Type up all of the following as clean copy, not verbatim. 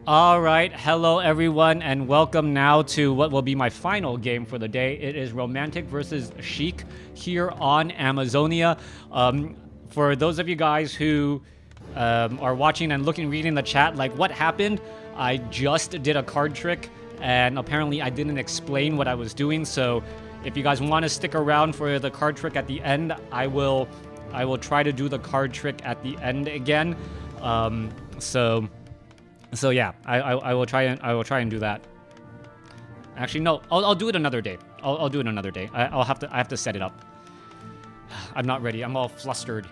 All right, hello everyone, and welcome now to what will be my final game for the day. It is Romantic versus Sheik here on Amazonia. For those of you guys who are watching and reading the chat, like what happened, I just did a card trick, and apparently I didn't explain what I was doing. So if you guys want to stick around for the card trick at the end, I will try to do the card trick at the end again. So yeah, I will try and do that. Actually, no, I'll do it another day. I'll do it another day. I have to set it up. I'm not ready. I'm all flustered.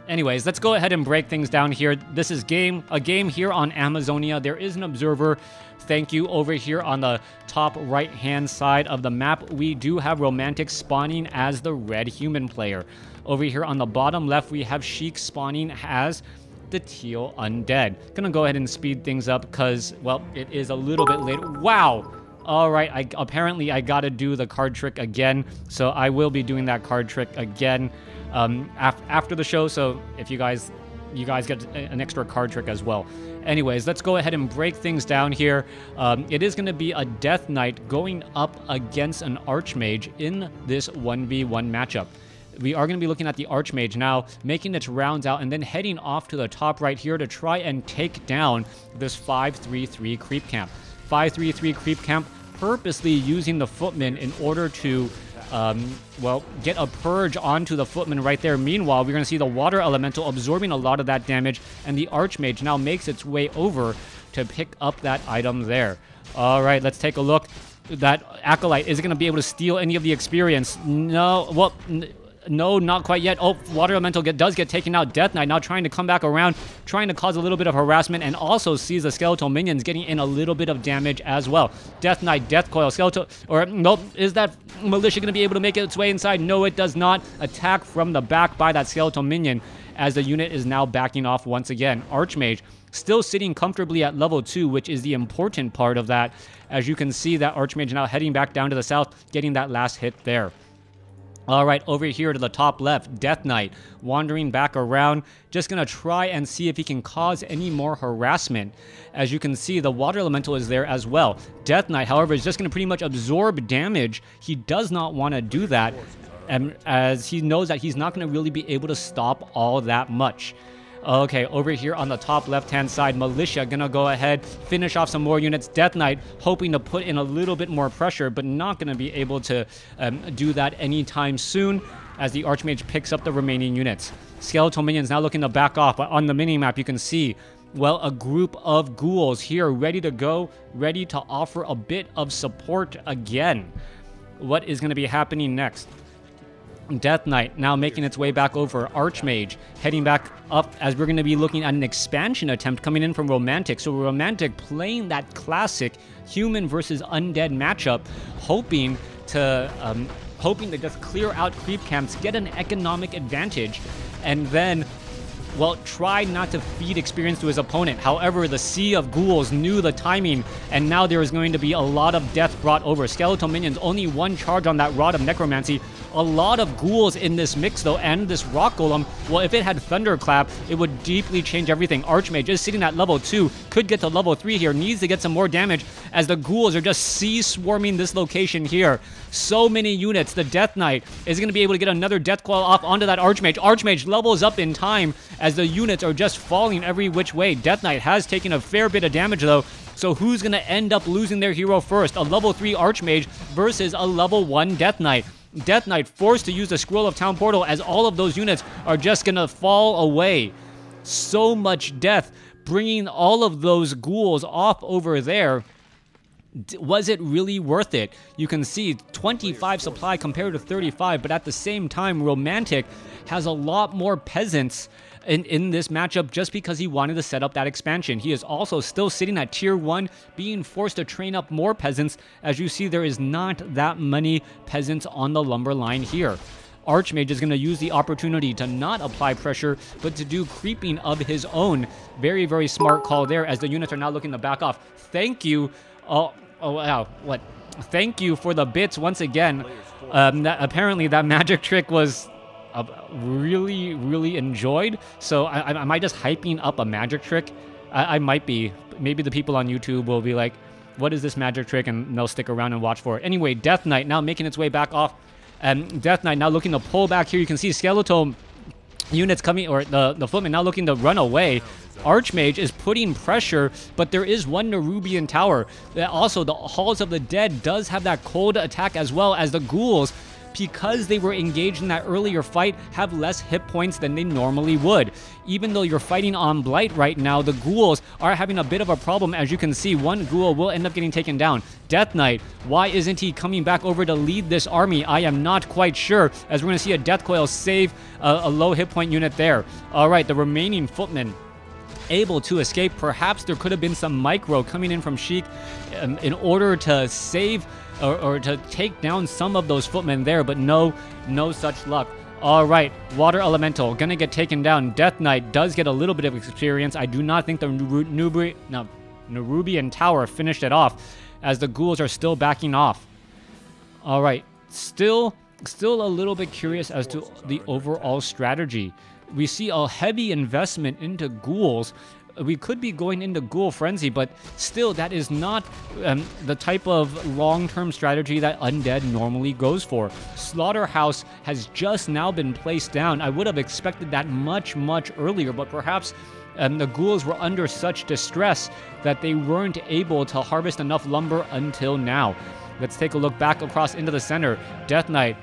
Anyways, let's go ahead and break things down here. This is a game here on Amazonia. There is an observer. Thank you. Over here on the top right-hand side of the map, we do have Romantic spawning as the red human player. Over here on the bottom left, we have Sheik spawning as the teal undead. Gonna go ahead and speed things up because, well, it is a little bit late. Wow. All right. Apparently I gotta do the card trick again, so I will be doing that card trick again after the show. So if you guys get an extra card trick as well. Anyways, let's go ahead and break things down here. It is going to be a Death Knight going up against an Archmage in this 1v1 matchup. We are going to be looking at the Archmage now, making its rounds out, and then heading off to the top right here to try and take down this 533 creep camp. 533 creep camp purposely using the footman in order to well, get a purge onto the footman right there. Meanwhile, we're going to see the water elemental absorbing a lot of that damage, and the Archmage now makes its way over to pick up that item there. All right, let's take a look. That Acolyte, is it going to be able to steal any of the experience? No, well, no, not quite yet. Oh, water elemental does get taken out. Death Knight now trying to come back around, trying to cause a little bit of harassment, and also sees the skeletal minions getting in a little bit of damage as well. Death Knight, Death Coil, skeletal, or nope, is that militia going to be able to make its way inside? No, it does not. Attack from the back by that skeletal minion as the unit is now backing off once again. Archmage still sitting comfortably at level 2, which is the important part of that. As you can see, that Archmage now heading back down to the south, getting that last hit there. All right, over here to the top left, Death Knight wandering back around, just going to try and see if he can cause any more harassment. As you can see, the water elemental is there as well. Death Knight, however, is just going to pretty much absorb damage. He does not want to do that, as he knows that he's not going to really be able to stop all that much. Okay, over here on the top left-hand side, Militia gonna go ahead, finish off some more units. Death Knight hoping to put in a little bit more pressure, but not gonna be able to do that anytime soon as the Archmage picks up the remaining units. Skeletal minions now looking to back off, but on the mini-map you can see, well, a group of ghouls here ready to go, ready to offer a bit of support again. What is gonna be happening next? Death Knight now making its way back over. Archmage heading back up as we're going to be looking at an expansion attempt coming in from Romantic. So Romantic playing that classic human versus undead matchup, hoping to just clear out creep camps, get an economic advantage, and then, well, try not to feed experience to his opponent. However, the Sea of Ghouls knew the timing, and now there is going to be a lot of death brought over. Skeletal minions, only one charge on that Rod of Necromancy. A lot of ghouls in this mix, though, and this Rock Golem, well, if it had Thunderclap, it would deeply change everything. Archmage is sitting at level 2, could get to level 3 here, needs to get some more damage as the ghouls are just sea-swarming this location here. So many units. The Death Knight is going to be able to get another Death Coil off onto that Archmage. Archmage levels up in time as the units are just falling every which way. Death Knight has taken a fair bit of damage, though. So who's going to end up losing their hero first? A level 3 Archmage versus a level 1 Death Knight. Death Knight forced to use the Scroll of Town Portal as all of those units are just going to fall away. So much death, bringing all of those ghouls off over there. Was it really worth it? You can see 25 supply compared to 35, but at the same time, Romantic has a lot more peasants in this matchup just because he wanted to set up that expansion. He is also still sitting at tier 1, being forced to train up more peasants. As you see, there is not that many peasants on the lumber line here. Archmage is going to use the opportunity to not apply pressure, but to do creeping of his own. Very, very smart call there as the units are now looking to back off. Thank you. Oh wow, what? Thank you for the bits once again. Apparently that magic trick was really enjoyed. So am I just hyping up a magic trick? I might be. Maybe the people on YouTube will be like, what is this magic trick? And they'll stick around and watch for it. Anyway, Death Knight now making its way back off. And Death Knight now looking to pull back here. You can see skeletal units coming, or the footman now looking to run away. Archmage is putting pressure, but there is one Nerubian tower. Also, the Halls of the Dead does have that cold attack, as well as the ghouls, because they were engaged in that earlier fight, have less hit points than they normally would. Even though you're fighting on Blight right now, the ghouls are having a bit of a problem. As you can see, one ghoul will end up getting taken down. Death Knight, why isn't he coming back over to lead this army? I am not quite sure, as we're going to see a Death Coil save a low hit point unit there. All right, the remaining footmen able to escape. Perhaps there could have been some micro coming in from Sheik in order to save or to take down some of those footmen there, but no such luck. All right, Water Elemental gonna get taken down. Death Knight does get a little bit of experience. I do not think the Nerubian Tower finished it off, as the ghouls are still backing off. All right, still a little bit curious as to the overall strategy. We see a heavy investment into ghouls. We could be going into Ghoul Frenzy, but still, that is not the type of long-term strategy that Undead normally goes for. Slaughterhouse has just now been placed down. I would have expected that much earlier, but perhaps the ghouls were under such distress that they weren't able to harvest enough lumber until now. Let's take a look back across into the center. Death Knight,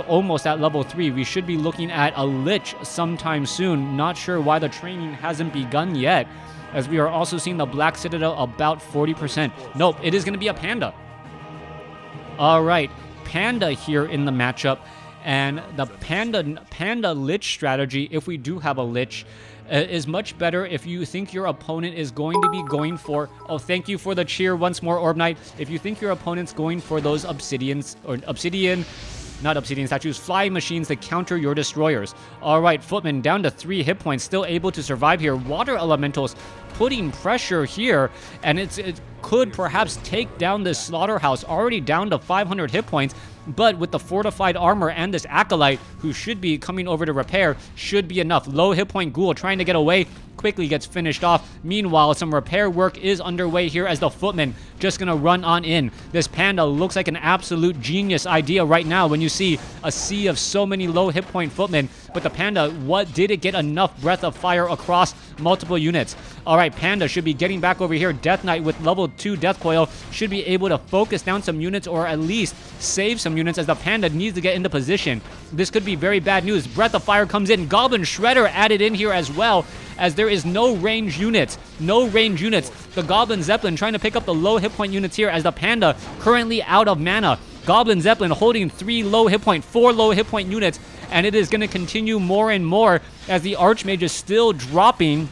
almost at level 3. We should be looking at a Lich sometime soon. Not sure why the training hasn't begun yet, as we are also seeing the Black Citadel about 40%. Nope, it is going to be a Panda. All right, Panda here in the matchup, and the Panda Lich strategy, if we do have a Lich, is much better if you think your opponent is going to be going for... Oh, thank you for the cheer once more, Orb Knight. If you think your opponent's going for those not obsidian statues, flying machines that counter your destroyers. All right, footmen down to 3 hit points, still able to survive here. Water elementals putting pressure here, and it could perhaps take down this slaughterhouse, already down to 500 hit points. But with the fortified armor and this acolyte, who should be coming over to repair, should be enough. Low hit point ghoul trying to get away, quickly gets finished off. Meanwhile, some repair work is underway here, as the footmen just gonna run on in. This Panda looks like an absolute genius idea right now when you see a sea of so many low hit point footmen. But the Panda, did it get enough breath of fire across multiple units? All right, Panda should be getting back over here. Death Knight with level 2 Death Coil should be able to focus down some units, or at least save some units, as the Panda needs to get into position. This could be very bad news. Breath of Fire comes in. Goblin Shredder added in here as well, as there is no range units. No range units. The Goblin Zeppelin trying to pick up the low hit point units here, as the Panda currently out of mana. Goblin Zeppelin holding 4 low hit point units, and it is going to continue more and more as the Archmage is still dropping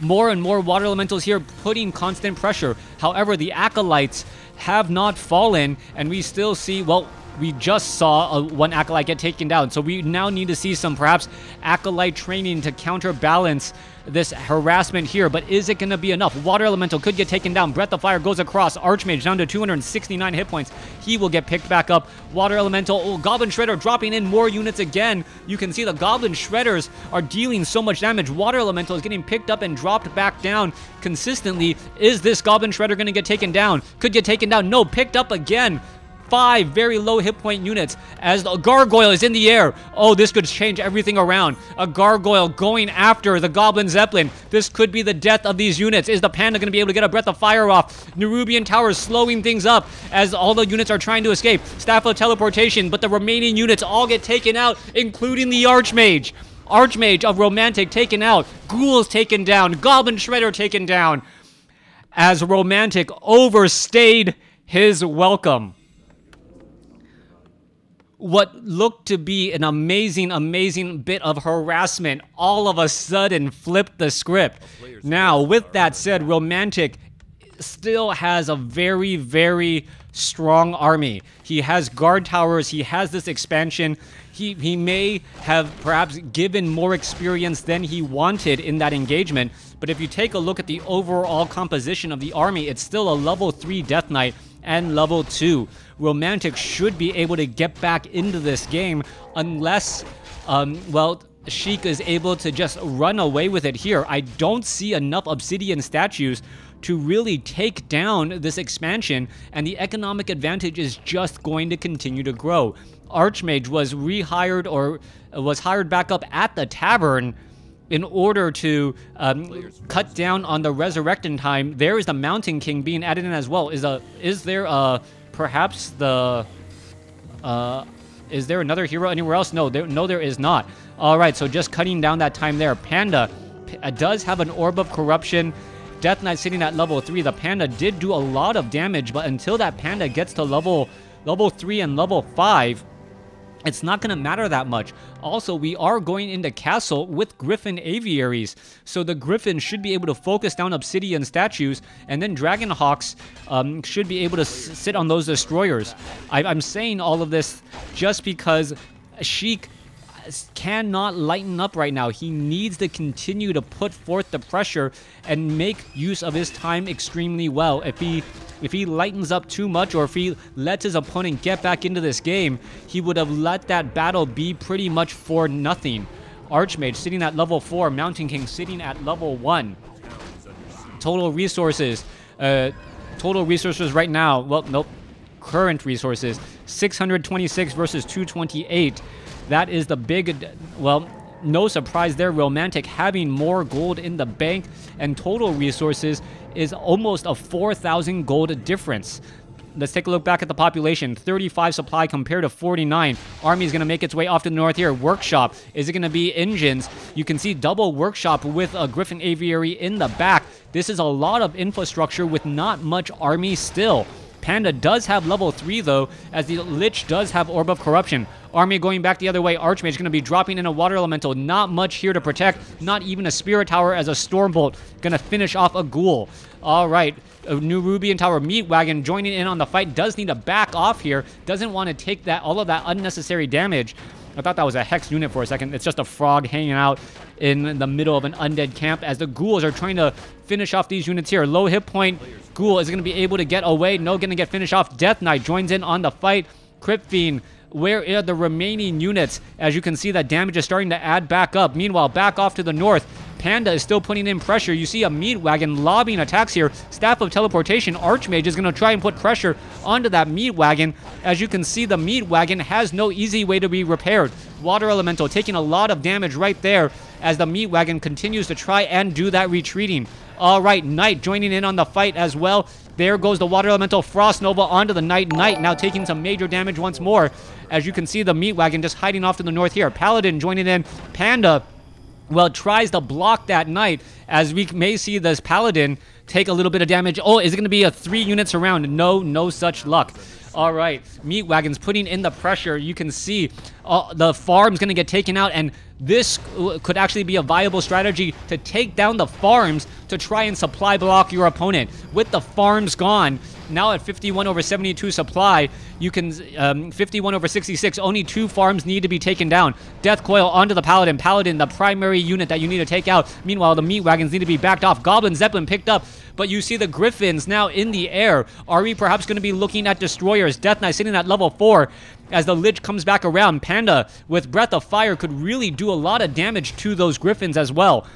more and more water elementals here, putting constant pressure. However, the Acolytes have not fallen, and we still see, well, we just saw one Acolyte get taken down, so we now need to see some perhaps Acolyte training to counterbalance this harassment here. But is it going to be enough? Water Elemental could get taken down. Breath of Fire goes across. Archmage down to 269 hit points. He will get picked back up. Water Elemental, Goblin Shredder dropping in more units again. You can see the Goblin Shredders are dealing so much damage. Water Elemental is getting picked up and dropped back down consistently. Is this Goblin Shredder going to get taken down? Could get taken down. No, picked up again. 5 very low hit point units as the Gargoyle is in the air. Oh, this could change everything around. A Gargoyle going after the Goblin Zeppelin. This could be the death of these units. Is the Panda going to be able to get a Breath of Fire off? Nerubian Tower slowing things up as all the units are trying to escape. Staff of Teleportation, but the remaining units all get taken out, including the Archmage. Archmage of Romantic taken out. Ghouls taken down. Goblin Shredder taken down, as Romantic overstayed his welcome. What looked to be an amazing bit of harassment all of a sudden flipped the script. Now, with that said, Romantic still has a very strong army. He has guard towers. He has this expansion. He may have perhaps given more experience than he wanted in that engagement. But if you take a look at the overall composition of the army, it's still a level 3 Death Knight and level 2. Romantic should be able to get back into this game unless, well, Sheik is able to just run away with it here. I don't see enough obsidian statues to really take down this expansion, and the economic advantage is just going to continue to grow. Archmage was rehired or was hired back up at the tavern in order to cut down on the resurrecting time. There is the Mountain King being added in as well. Is there perhaps the is there another hero anywhere else? No, there is not. All right, so just cutting down that time there. Panda does have an Orb of Corruption. Death Knight sitting at level 3. The Panda did do a lot of damage, but until that Panda gets to level 3 and level 5, it's not going to matter that much. Also, we are going into Castle with Griffin Aviaries, so the Griffin should be able to focus down Obsidian statues, and then Dragonhawks should be able to sit on those destroyers. I'm saying all of this just because Sheik cannot lighten up right now. He needs to continue to put forth the pressure and make use of his time extremely well. If he lightens up too much, or if he lets his opponent get back into this game, he would have let that battle be pretty much for nothing. Archmage sitting at level 4, Mountain King sitting at level 1. Total resources right now, well, nope, current resources, 626 versus 228. That is the big, well, no surprise there. Romantic having more gold in the bank, and total resources is almost a 4,000 gold difference. Let's take a look back at the population. 35 supply compared to 49. Army is going to make its way off to the north here. Workshop. Is it going to be engines? You can see double workshop with a Griffin Aviary in the back. This is a lot of infrastructure with not much army still. Panda does have level 3 though, as the Lich does have Orb of Corruption. Army going back the other way. Archmage going to be dropping in a Water Elemental. Not much here to protect. Not even a Spirit Tower, as a Stormbolt going to finish off a Ghoul. All right. A new Rubian Tower. Meat Wagon joining in on the fight. Does need to back off here. Doesn't want to take all of that unnecessary damage. I thought that was a Hex unit for a second. It's just a frog hanging out in the middle of an undead camp as the Ghouls are trying to finish off these units here. Low hit point. Ghoul is going to be able to get away. No, going to get finished off. Death Knight joins in on the fight. Crypt Fiend. Where are the remaining units? As you can see, that damage is starting to add back up. Meanwhile, back off to the north, Panda is still putting in pressure. You see a Meat Wagon lobbying attacks here. Staff of Teleportation. Archmage is going to try and put pressure onto that Meat Wagon. As you can see, the Meat Wagon has no easy way to be repaired. Water Elemental taking a lot of damage right there as the Meat Wagon continues to try and do that retreating. All right, Knight joining in on the fight as well. There goes the Water Elemental Frost Nova onto the Knight. Knight now taking some major damage once more. As you can see, the Meat Wagon just hiding off to the north here. Paladin joining in. Panda, well, tries to block that Knight, as we may see this Paladin take a little bit of damage. Oh, is it going to be a 3 units around? No such luck. All right, Meat Wagon's putting in the pressure. You can see the farm's going to get taken out, and this could actually be a viable strategy to take down the farms to try and supply block your opponent. With the farms gone, now at 51 over 72 supply, you can 51 over 66. Only 2 farms need to be taken down. Death Coil onto the Paladin. Paladin, the primary unit that you need to take out. Meanwhile, the Meat Wagons need to be backed off. Goblin Zeppelin picked up, but you see the Griffins now in the air. Are we perhaps going to be looking at Destroyers? Death Knight sitting at level 4 as the Lich comes back around. Panda with Breath of Fire could really do a lot of damage to those Griffins as well.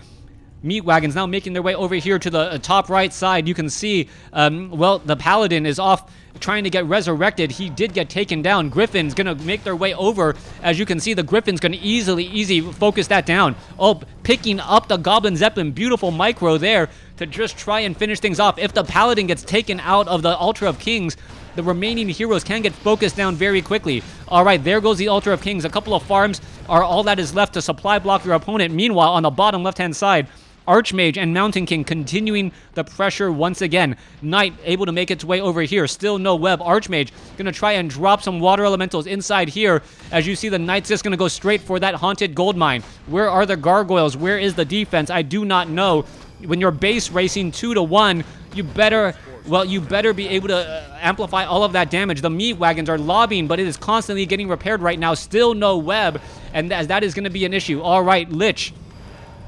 Meat Wagons now making their way over here to the top right side. You can see, well, the Paladin is off trying to get resurrected. He did get taken down. Griffin's going to make their way over. As you can see, the Griffin's going to easy focus that down. Oh, picking up the Goblin Zeppelin. Beautiful micro there to just try and finish things off. If the Paladin gets taken out of the Altar of Kings, the remaining heroes can get focused down very quickly. All right, there goes the Altar of Kings. A couple of farms are all that is left to supply block your opponent. Meanwhile, on the bottom left-hand side, Archmage and Mountain King continuing the pressure once again. Knight able to make its way over here. Still no web. Archmage going to try and drop some Water Elementals inside here. As you see, the Knight's just going to go straight for that Haunted Gold Mine. Where are the Gargoyles? Where is the defense? I do not know. When you're base racing 2-1, you better be able to amplify all of that damage. The Meat Wagons are lobbying, but it is constantly getting repaired right now. Still no web, and as that is going to be an issue. All right, Lich.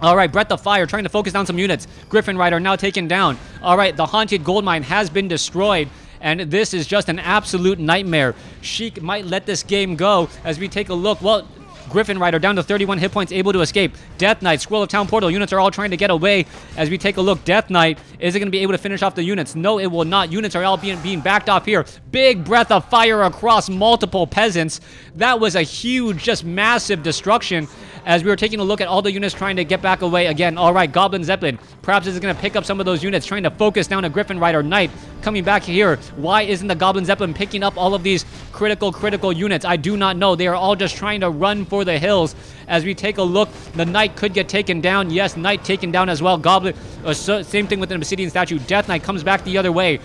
All right, Breath of Fire trying to focus down some units. Griffin Rider now taken down. All right, the Haunted Gold Mine has been destroyed, and this is just an absolute nightmare. Sheik might let this game go as we take a look. Well, Griffin Rider down to 31 hit points, able to escape. Death Knight, Scroll of Town Portal. Units are all trying to get away as we take a look. Death Knight, is it going to be able to finish off the units? No, it will not. Units are all being backed off here. Big breath of fire across multiple peasants. That was a huge, just massive destruction as we were taking a look at all the units trying to get back away again. All right, Goblin Zeppelin. Perhaps this is going to pick up some of those units, trying to focus down a Griffin Rider. Knight coming back here. Why isn't the Goblin Zeppelin picking up all of these critical units? I do not know. They are all just trying to run for the hills. As we take a look, the Knight could get taken down. Yes, Knight taken down as well. Goblin, same thing with an Obsidian Statue. Death Knight comes back the other way.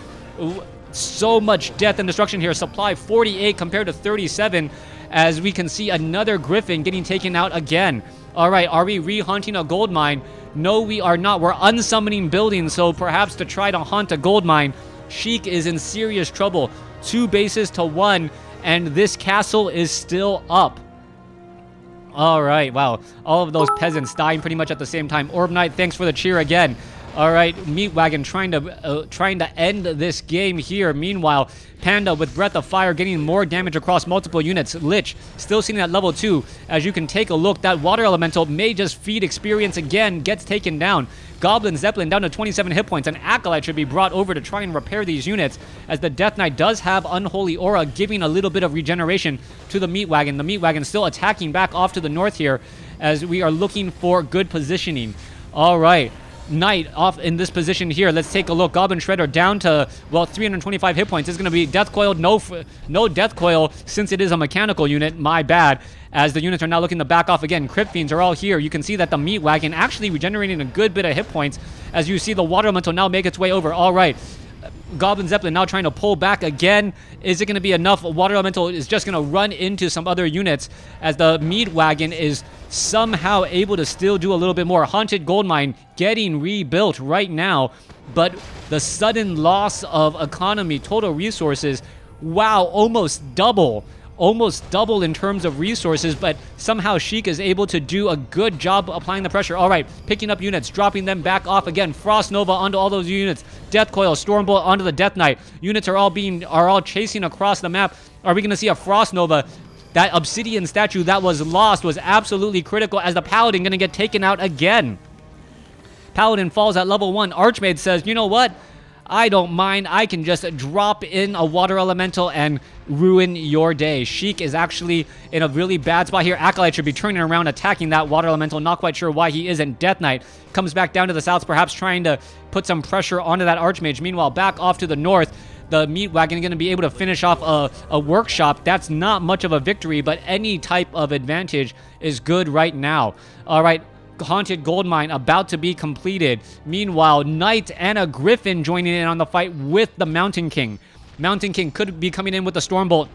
So much death and destruction here. Supply 48 compared to 37. As we can see another Griffin getting taken out again. All right, are we re-haunting a gold mine? No, we are not. We're unsummoning buildings, so perhaps to try to haunt a gold mine. Sheik is in serious trouble. 2 bases to 1, and this castle is still up. All right, wow. All of those peasants dying pretty much at the same time. Orb Knight, thanks for the cheer again. All right, Meat Wagon trying to end this game here. Meanwhile, Panda with Breath of Fire getting more damage across multiple units. Lich still sitting at level 2. As you can take a look, that Water Elemental may just feed experience again, gets taken down. Goblin Zeppelin down to 27 hit points. An Acolyte should be brought over to try and repair these units, as the Death Knight does have Unholy Aura, giving a little bit of regeneration to the Meat Wagon. The Meat Wagon still attacking back off to the north here, as we are looking for good positioning. All right. Knight off in this position here. Let's take a look. Goblin Shredder down to, well, 325 hit points. It's going to be Death Coil. No Death Coil since it is a mechanical unit. My bad. As the units are now looking to back off again. Crypt Fiends are all here. You can see that the Meat Wagon actually regenerating a good bit of hit points as you see the Water Elemental now make its way over. All right. Goblin Zeppelin now trying to pull back again. Is it going to be enough? Water Elemental is just going to run into some other units as the Meat Wagon is somehow able to still do a little bit more. Haunted Gold Mine getting rebuilt right now, but the sudden loss of economy, total resources, wow, almost double in terms of resources, but somehow Sheik is able to do a good job applying the pressure. All right, picking up units, dropping them back off again. Frost Nova onto all those units. Death Coil, Stormbolt onto the Death Knight. Units are all chasing across the map. Are we going to see a Frost Nova? That Obsidian Statue that was lost was absolutely critical, as the Paladin going to get taken out again. Paladin falls at level 1. Archmage says, you know what? I don't mind. I can just drop in a Water Elemental and ruin your day. Sheik is actually in a really bad spot here. Acolyte should be turning around, attacking that Water Elemental. Not quite sure why he isn't. Death Knight comes back down to the south, perhaps trying to put some pressure onto that Archmage. Meanwhile, back off to the north, the Meat Wagon going to be able to finish off a workshop. That's not much of a victory, but any type of advantage is good right now. All right. Haunted Gold Mine about to be completed. Meanwhile, Knight and a Griffin joining in on the fight with the Mountain King. Mountain King could be coming in with the Stormbolt.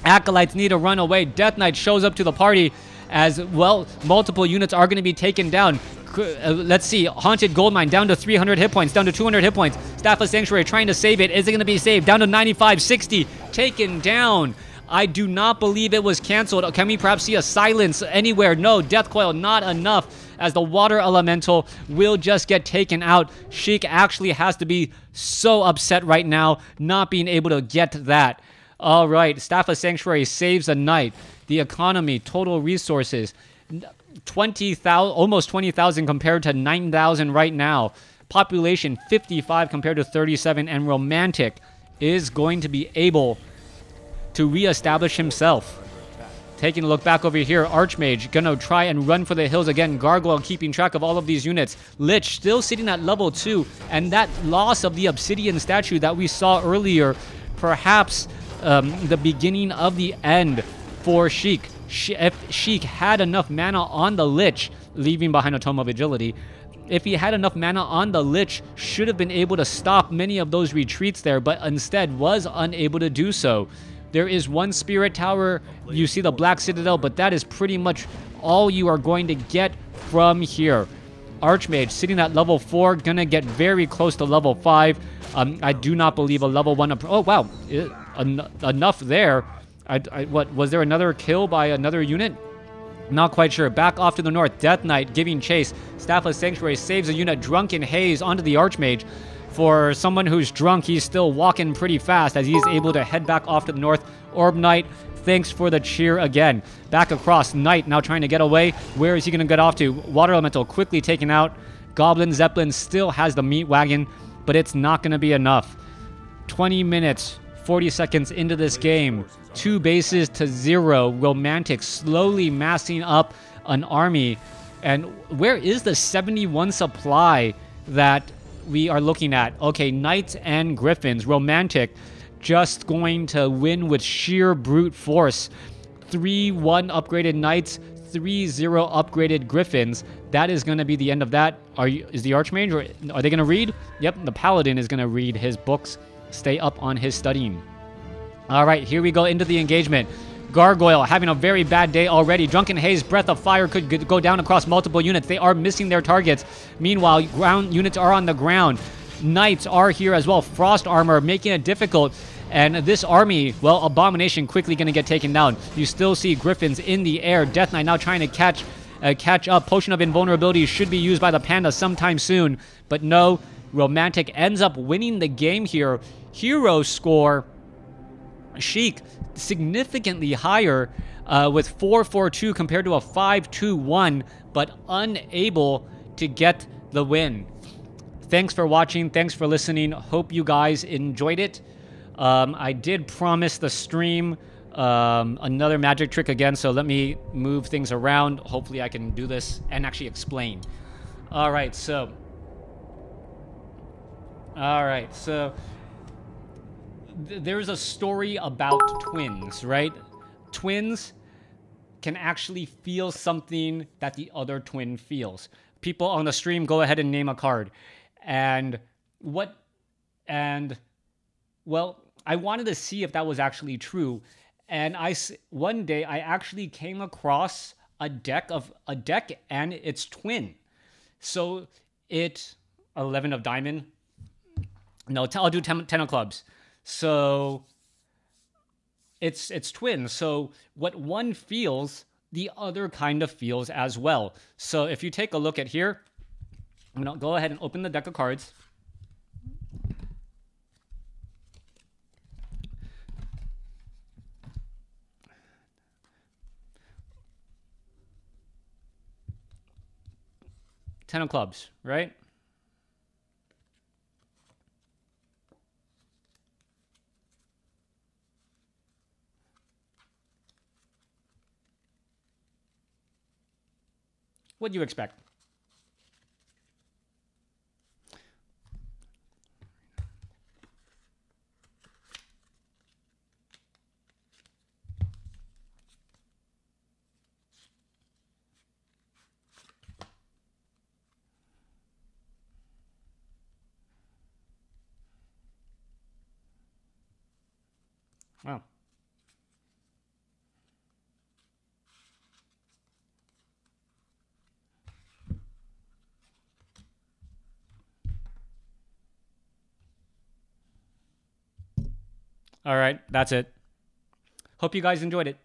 Acolytes need to run away. Death Knight shows up to the party as, well, multiple units are going to be taken down. Let's see. Haunted Gold Mine down to 300 hit points, down to 200 hit points. Staff of Sanctuary trying to save it. Is it going to be saved? Down to 95, 60. Taken down. I do not believe it was canceled. Can we perhaps see a silence anywhere? No, Death Coil, not enough, as the Water Elemental will just get taken out. Sheik actually has to be so upset right now, not being able to get that. All right, Staff of Sanctuary saves a Knight. The economy, total resources, 20,000, almost 20,000 compared to 9,000 right now. Population, 55 compared to 37, and Romantic is going to be able to reestablish himself. Taking a look back over here, Archmage gonna try and run for the hills again. Gargoyle keeping track of all of these units. Lich still sitting at level 2, and that loss of the Obsidian Statue that we saw earlier, perhaps the beginning of the end for Sheik. If Sheik had enough mana on the Lich, leaving behind a Tome of Agility, if he had enough mana on the Lich, should have been able to stop many of those retreats there, but instead was unable to do so. There is one Spirit Tower. You see the Black Citadel, but that is pretty much all you are going to get from here. Archmage sitting at level 4, gonna get very close to level 5. I do not believe a level 1. Oh, wow. Enough there. What, was there another kill by another unit? Not quite sure. Back off to the north. Death Knight giving chase. Staff of Sanctuary saves a unit. Drunken Haze onto the Archmage. For someone who's drunk, he's still walking pretty fast as he's able to head back off to the north. Orb Knight Thanks for the cheer again. Back across. Knight now trying to get away. Where is he going to get off to? Water Elemental quickly taken out. Goblin Zeppelin still has the meat wagon, but it's not going to be enough. 20 minutes, 40 seconds into this game. 2 bases to 0. Romantic slowly massing up an army. And where is the 71 supply that we are looking at? Okay, Knights and Griffins. Romantic just going to win with sheer brute force. 3-1 upgraded Knights, 3-0 upgraded Griffins. That is going to be the end of that. Is the Archmage, or are they going to read? Yep, the Paladin is going to read his books. Stay up on his studying. All right, here we go into the engagement. Gargoyle having a very bad day already. Drunken Haze, Breath of Fire could go down across multiple units. They are missing their targets. Meanwhile, ground units are on the ground. Knights are here as well. Frost Armor making it difficult. And this army, well, Abomination quickly going to get taken down. You still see Griffins in the air. Death Knight now trying to catch up. Potion of Invulnerability should be used by the Panda sometime soon. But no, Romantic ends up winning the game here. Hero score, Sheik, significantly higher with 4-4-2 compared to a 5-2-1, but unable to get the win. Thanks for watching. Thanks for listening. Hope you guys enjoyed it. I did promise the stream another magic trick again, so let me move things around. Hopefully I can do this and actually explain. All right, so there's a story about twins, right? Twins can actually feel something that the other twin feels. People on the stream, go ahead and name a card. Well, I wanted to see if that was actually true. And one day I actually came across a deck and its twin. So 11 of diamond. No, I'll do 10 of clubs. So it's twins. So what one feels, the other kind of feels as well. So if you take a look at here, I'm going to go ahead and open the deck of cards. Ten of clubs, right? What do you expect? Wow. All right, that's it. Hope you guys enjoyed it.